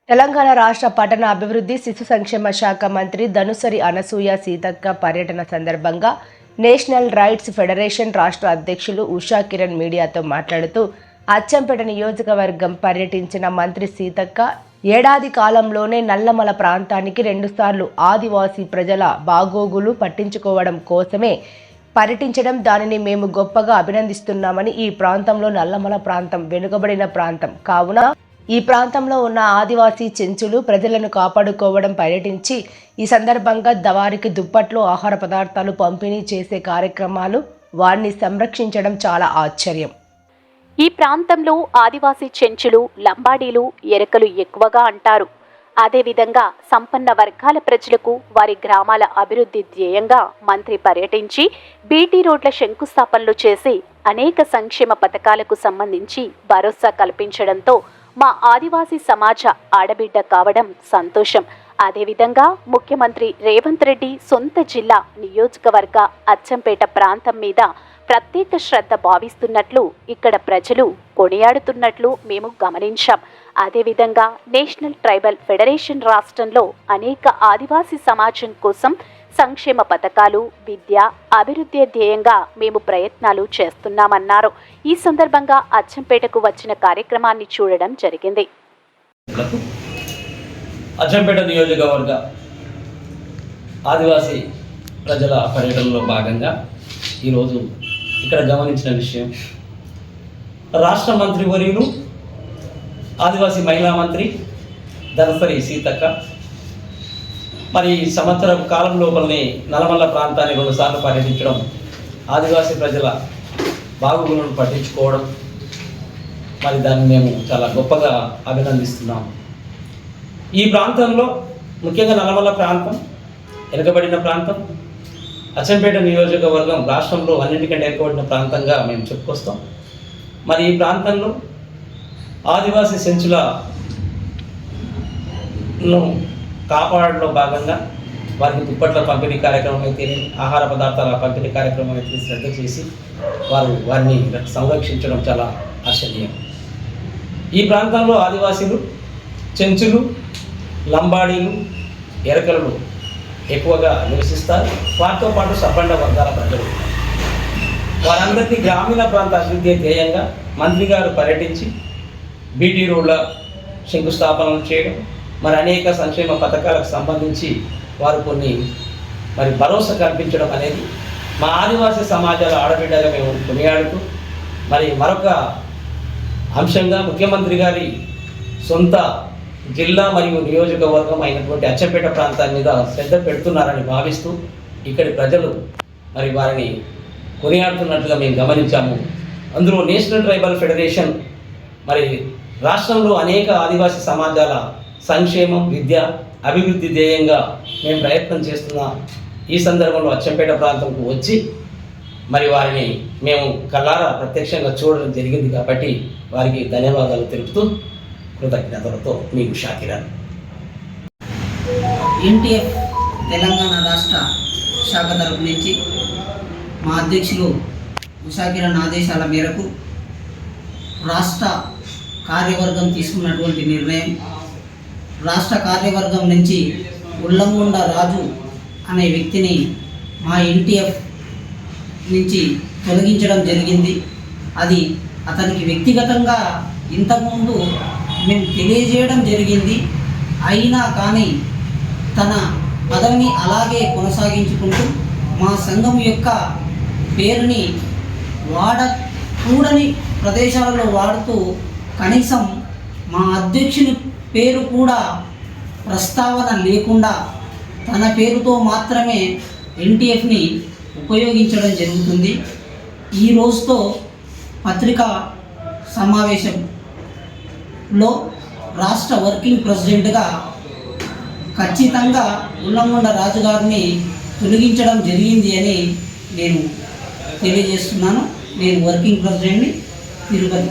తెలంగాణ రాష్ట్ర పట్టణ అభివృద్ధి శిశు సంక్షేమ శాఖ మంత్రి ధనుసరి అనసూయ సీతక్క పర్యటన సందర్భంగా నేషనల్ రైట్స్ ఫెడరేషన్ రాష్ట్ర అధ్యక్షులు ఉషా కిరణ్ మీడియాతో మాట్లాడుతూ అచ్చంపేట నియోజకవర్గం పర్యటించిన మంత్రి సీతక్క ఏడాది కాలంలోనే నల్లమల ప్రాంతానికి 2 సార్లు ఆదివాసీ ప్రజల బాగోగులు పట్టించుకోవడం కోసమే పర్యటించడం దానిని మేము గొప్పగా అభినందిస్తున్నామని ఈ ప్రాంతంలో నల్లమల ప్రాంతం వెనుకబడిన ప్రాంతం కావున ఈ ప్రాంతంలో ఉన్న ఆదివాసీ చెంచులు ప్రజలను కాపాడుకోవడం పర్యటించి ఈ సందర్భంగా వారికి దుప్పట్లు ఆహార పదార్థాలు పంపిణీ చేసే కార్యక్రమాలు వారిని సంరక్షించడం చాలా ఆశ్చర్యం. ఈ ప్రాంతంలో ఆదివాసీ చెంచులు లంబాడీలు ఎరకలు ఎక్కువగా అంటారు. అదేవిధంగా సంపన్న వర్గాల ప్రజలకు వారి గ్రామాల అభివృద్ధి ధ్యేయంగా మంత్రి పర్యటించి బీటీ రోడ్ల శంకుస్థాపనలు చేసి అనేక సంక్షేమ పథకాలకు సంబంధించి భరోసా కల్పించడంతో మా ఆదివాసీ సమాజ ఆడబిడ్డ కావడం సంతోషం. అదేవిధంగా ముఖ్యమంత్రి రేవంత్ రెడ్డి సొంత జిల్లా నియోజకవర్గ అచ్చంపేట ప్రాంతం మీద ప్రత్యేక శ్రద్ధ భావిస్తున్నట్లు ఇక్కడ ప్రజలు కొనియాడుతున్నట్లు మేము గమనించాం. అదేవిధంగా నేషనల్ ట్రైబల్ ఫెడరేషన్ రాష్ట్రంలో అనేక ఆదివాసీ సమాజం కోసం సంక్షేమ పథకాలు, విద్య, అభివృద్ధి ధ్యేయంగా మేము ప్రయత్నాలు చేస్తున్నామన్నారు. ఈ సందర్భంగా అచ్చంపేటకు వచ్చిన కార్యక్రమాన్ని చూడడం జరిగింది. అచ్చంపేట నియోజకవర్గ ఆదివాసీ ప్రజల పర్యటనలో భాగంగా ఈరోజు ఇక్కడ గమనించిన విషయం, రాష్ట్ర మంత్రివర్యులు ఆదివాసీ మహిళా మంత్రి ధనుసరి సీతక్క మరి సంవత్సర కాలం లోపలనే నల్లమల ప్రాంతాన్ని 2 సార్లు పర్యటించడం, ఆదివాసీ ప్రజల బాగోగులను పట్టించుకోవడం, మరి దాన్ని మేము చాలా గొప్పగా అభినందిస్తున్నాం. ఈ ప్రాంతంలో ముఖ్యంగా నల్లమల ప్రాంతం వెనుకబడిన ప్రాంతం, అచ్చంపేట నియోజకవర్గం రాష్ట్రంలో అన్నింటికంటే వెనుకబడిన ప్రాంతంగా మేము చెప్పుకొస్తాం. మరి ఈ ప్రాంతంలో ఆదివాసీ సెంచులను కాపాడడంలో భాగంగా వారికి దుప్పట్ల పంపిణీ కార్యక్రమం అయితే, ఆహార పదార్థాల పంపిణీ కార్యక్రమం అయితే శ్రద్ధ చేసి వారిని సంరక్షించడం చాలా ఆశ్చర్యం. ఈ ప్రాంతంలో ఆదివాసీలు, చెంచులు, లంబాడీలు, ఎరకలు ఎక్కువగా నివసిస్తారు. వారితో పాటు సబ్బండ వర్గాల ప్రజలు, వారందరికీ గ్రామీణ ప్రాంత అభివృద్ధి ధ్యేయంగా మంత్రి గారు పర్యటించి బీటీ రోడ్ల శంకుస్థాపనలు చేయడం, మరి అనేక సంక్షేమ పథకాలకు సంబంధించి వారు కొన్ని భరోసా కల్పించడం అనేది మా ఆదివాసీ సమాజాల ఆడబిడ్డగా మేము కొనియాడుతూ, మరి మరొక అంశంగా ముఖ్యమంత్రి గారి సొంత జిల్లా మరియు నియోజకవర్గం అయినటువంటి అచ్చంపేట ప్రాంతాన్ని మీద శ్రద్ధ పెడుతున్నారని భావిస్తూ ఇక్కడి ప్రజలు మరి వారిని కొనియాడుతున్నట్లుగా మేము గమనించాము. అందులో నేషనల్ ట్రైబల్ ఫెడరేషన్ మరి రాష్ట్రంలో అనేక ఆదివాసీ సమాజాల సంక్షేమం, విద్య, అభివృద్ధి ధ్యేయంగా మేము ప్రయత్నం చేస్తున్నాం. ఈ సందర్భంలో అచ్చంపేట ప్రాంతంకు వచ్చి మరి వారిని మేము కళ్ళారా ప్రత్యక్షంగా చూడడం జరిగింది కాబట్టి వారికి ధన్యవాదాలు తెలుపుతూ కృతజ్ఞతలతో మీ ఉషా కిరణ్. ఎన్టీఎఫ్ తెలంగాణ రాష్ట్ర శాఖ తరపు నుంచి మా అధ్యక్షులు ఉషా కిరణ్ ఆదేశాల మేరకు రాష్ట్ర కార్యవర్గం తీసుకున్నటువంటి నిర్ణయం, రాష్ట్ర కార్యవర్గం నుంచి ఉల్లంగుండ రాజు అనే వ్యక్తిని మా ఎన్టీఎఫ్ నుంచి తొలగించడం జరిగింది. అది అతనికి వ్యక్తిగతంగా ఇంతకుముందు మేము తెలియజేయడం జరిగింది. అయినా కానీ తన పదవిని అలాగే కొనసాగించుకుంటూ మా సంఘం యొక్క పేరుని వాడకూడని ప్రదేశాలలో వాడుతూ కనీసం మా అధ్యక్షుని పేరు కూడా ప్రస్తావన లేకుండా తన పేరుతో మాత్రమే ఎన్టీఎఫ్ని ఉపయోగించడం జరుగుతుంది. ఈ రోజుతో పత్రికా సమావేశంలో రాష్ట్ర వర్కింగ్ ప్రెసిడెంట్గా ఖచ్చితంగా ఉల్లంగొండ రాజు గారిని తొలగించడం జరిగింది అని నేను తెలియజేస్తున్నాను. నేను వర్కింగ్ ప్రెసిడెంట్ని, తిరుపతి.